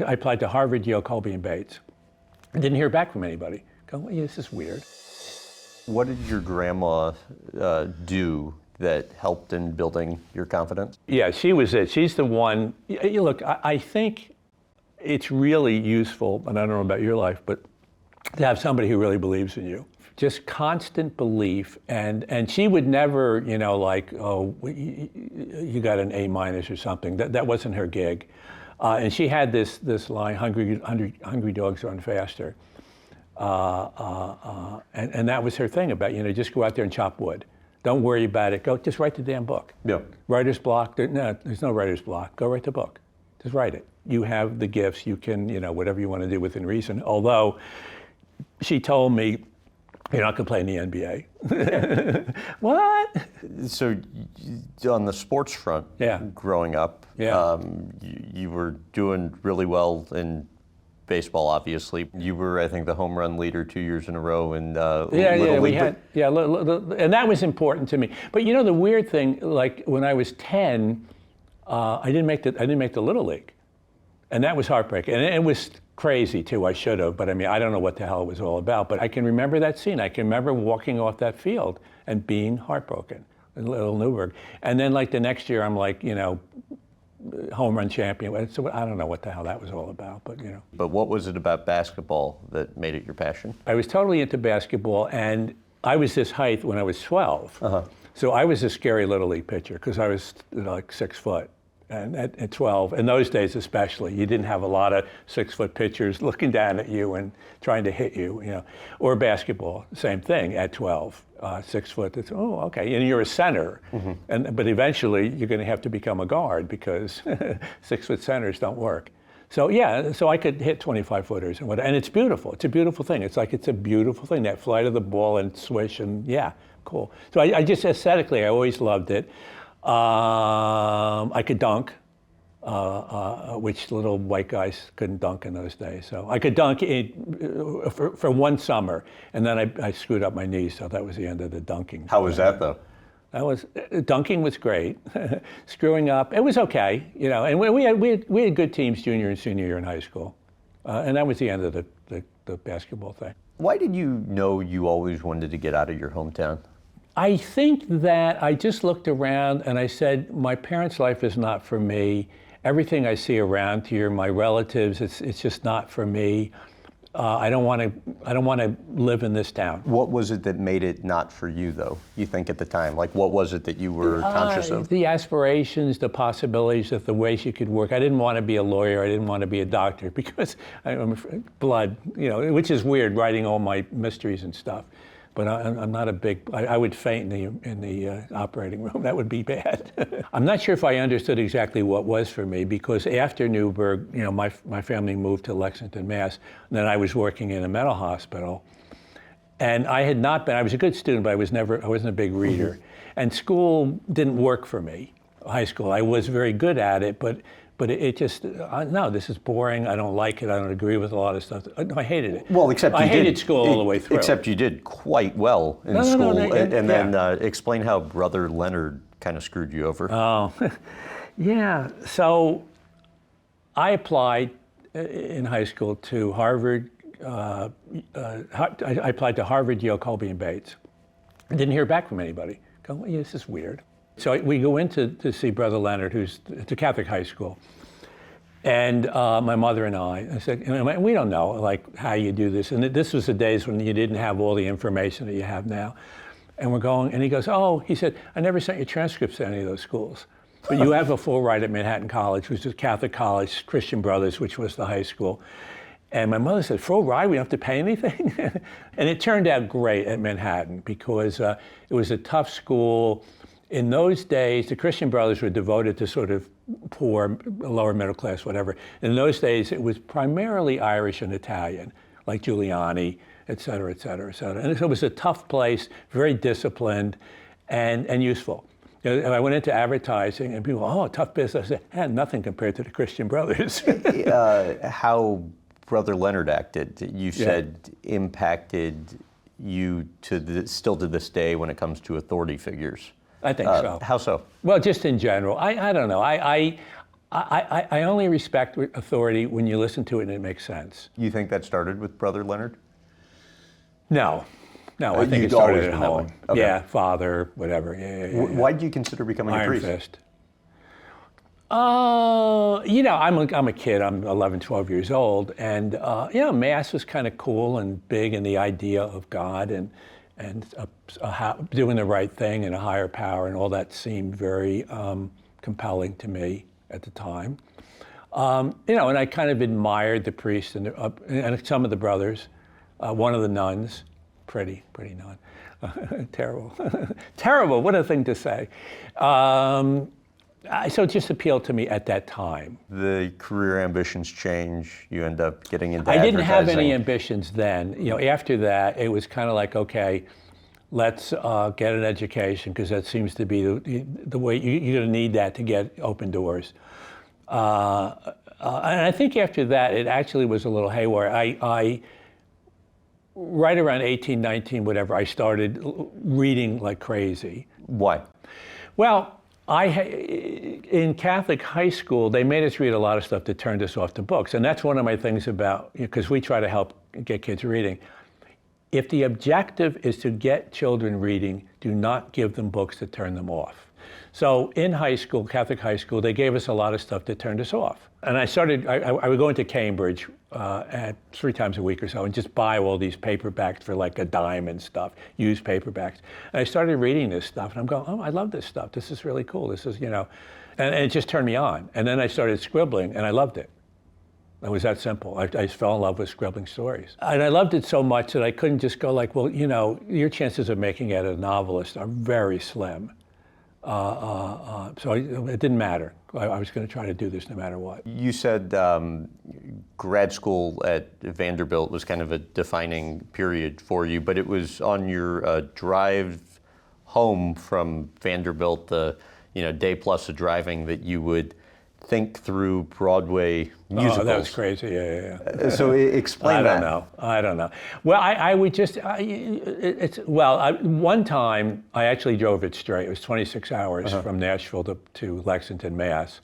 I applied to Harvard, Yale, Colby, and Bates. I didn't hear back from anybody. Go, well, yeah, this is weird. What did your grandma do that helped in building your confidence? Yeah, she was it. She's the one. Look, I think it's really useful, and I don't know about your life, but to have somebody who really believes in you. Just constant belief, and she would never, like, oh, you got an A- or something. That wasn't her gig. And she had this line, hungry dogs run faster. And that was her thing about, just go out there and chop wood. Don't worry about it. Go, just write the damn book. Yeah. Writer's block, there's no writer's block. Go write the book. Just write it. You have the gifts. You can, whatever you want to do within reason. Although she told me, you're not going to play in the NBA. What? So on the sports front, growing up, you were doing really well in baseball, obviously. You were, I think, the home run leader 2 years in a row in Little League. And that was important to me. But the weird thing, like when I was 10, I didn't make the Little League. And that was heartbreaking. And it was crazy too, I should have, but I don't know what the hell it was all about. But I can remember that scene. I can remember walking off that field and being heartbroken in Little Newburgh. And then like the next year, I'm like, home run champion. So I don't know what the hell that was all about, but But what was it about basketball that made it your passion? I was totally into basketball, and I was this height when I was 12. So I was a scary Little League pitcher because I was like 6 foot. And at 12, in those days especially, you didn't have a lot of 6 foot pitchers looking down at you and trying to hit you, Or basketball, same thing at 12, 6 foot. It's, oh, okay, and you're a center, but eventually you're going to have to become a guard because 6 foot centers don't work. So so I could hit 25 footers and whatever, and it's beautiful. It's a beautiful thing. It's a beautiful thing, that flight of the ball and swish and cool. So I just aesthetically, I always loved it. I could dunk, which little white guys couldn't dunk in those days. So I could dunk for one summer, and then I screwed up my knees, so that was the end of the dunking. How was that, though? Dunking was great. Screwing up, it was okay, And we had good teams junior and senior year in high school, and that was the end of the basketball thing. Why did you know you always wanted to get out of your hometown? I think that I just looked around and I said, my parents' life is not for me. Everything I see around here, my relatives, it's just not for me. I don't want to live in this town. What was it that made it not for you, though, you think at the time? Like, what was it that you were conscious of? The aspirations, the possibilities of the ways you could work. I didn't want to be a lawyer. I didn't want to be a doctor because I'm blood, which is weird, writing all my mysteries and stuff. But I'm not a big, I would faint in the operating room. That would be bad. I'm not sure if I understood exactly what was for me, because after Newburgh, my family moved to Lexington, Mass. And then I was working in a mental hospital. And I had not been, I was a good student, but I wasn't a big reader. And school didn't work for me, high school. I was very good at it, but it just, no, this is boring. I don't like it. I don't agree with a lot of stuff. I hated it. Well, except you hated school all the way through. Except you did quite well in school. Then explain how Brother Leonard kind of screwed you over. Oh, yeah. So I applied in high school to Harvard. I applied to Harvard, Yale, Colby, and Bates. I didn't hear back from anybody. Go, well, yeah, this is weird. So we go in to see Brother Leonard, who's at a Catholic high school. And my mother and I said, we don't know, like, how you do this. And this was the days when you didn't have all the information that you have now. And we're going, and he goes, he said, I never sent you transcripts to any of those schools. But you have a full ride at Manhattan College, which is Catholic college, Christian Brothers, which was the high school. And my mother said, full ride, we don't have to pay anything? And it turned out great at Manhattan because it was a tough school. In those days, the Christian Brothers were devoted to sort of poor, lower middle class, whatever. In those days, it was primarily Irish and Italian, like Giuliani, et cetera, et cetera, et cetera. And so it was a tough place, very disciplined and useful. I went into advertising and people, tough business. I said, nothing compared to the Christian Brothers. How Brother Leonard acted, you said, impacted you still to this day when it comes to authority figures. I think so. How so? Well, just in general. I don't know. I only respect authority when you listen to it and it makes sense. You think that started with Brother Leonard? No, I think it started at home. Okay. Yeah, father, whatever. Yeah. Why did you consider becoming a priest? Iron Fist. I'm a kid. I'm 11, 12 years old, and Mass was kind of cool and big, and the idea of God and doing the right thing and a higher power and all that seemed very compelling to me at the time. And I kind of admired the priest and some of the brothers. One of the nuns, pretty nun, terrible, terrible. What a thing to say. So it just appealed to me at that time. The career ambitions change. You end up getting into I didn't have advertising. any ambitions then. After that, it was kind of like, okay, let's get an education, because that seems to be the way you're going to need that to get open doors. And I think after that, it actually was a little haywire. I right around 18, 19, whatever, I started reading like crazy. Why? Well, in Catholic high school, they made us read a lot of stuff that turned us off to books. And that's one of my things about, because we try to help get kids reading. If the objective is to get children reading, do not give them books that turn them off. So in high school, Catholic high school, they gave us a lot of stuff that turned us off. And I would go into Cambridge at 3 times a week or so and just buy all these paperbacks for like a dime and stuff, used paperbacks. And I started reading this stuff and I'm going, oh, I love this stuff. This is really cool. This is, and it just turned me on. And then I started scribbling and I loved it. It was that simple. I just fell in love with scribbling stories. And I loved it so much that I couldn't just go like, well, your chances of making it a novelist are very slim. So it didn't matter. I was going to try to do this no matter what. You said grad school at Vanderbilt was kind of a defining period for you, but it was on your drive home from Vanderbilt, the day plus of driving, that you would think through Broadway musicals. Oh, that was crazy. Yeah. So explain that. I don't know. Well, I would just, one time I actually drove it straight. It was 26 hours from Nashville to Lexington, Mass.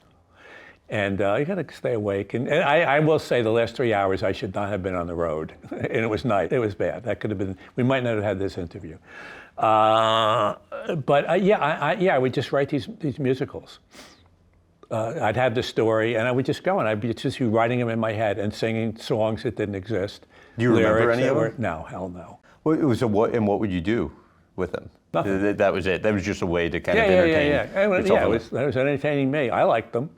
And you got to stay awake. And I will say the last 3 hours I should not have been on the road. And it was night. It was bad. That could have been, we might not have had this interview. I would just write these musicals. I'd have the story, and I would just go, and I'd be just writing them in my head and singing songs that didn't exist. Do you remember any of them? No, hell no. Well, so what would you do with them? Nothing. That was it. That was just a way to kind of entertain. That was entertaining me. I liked them.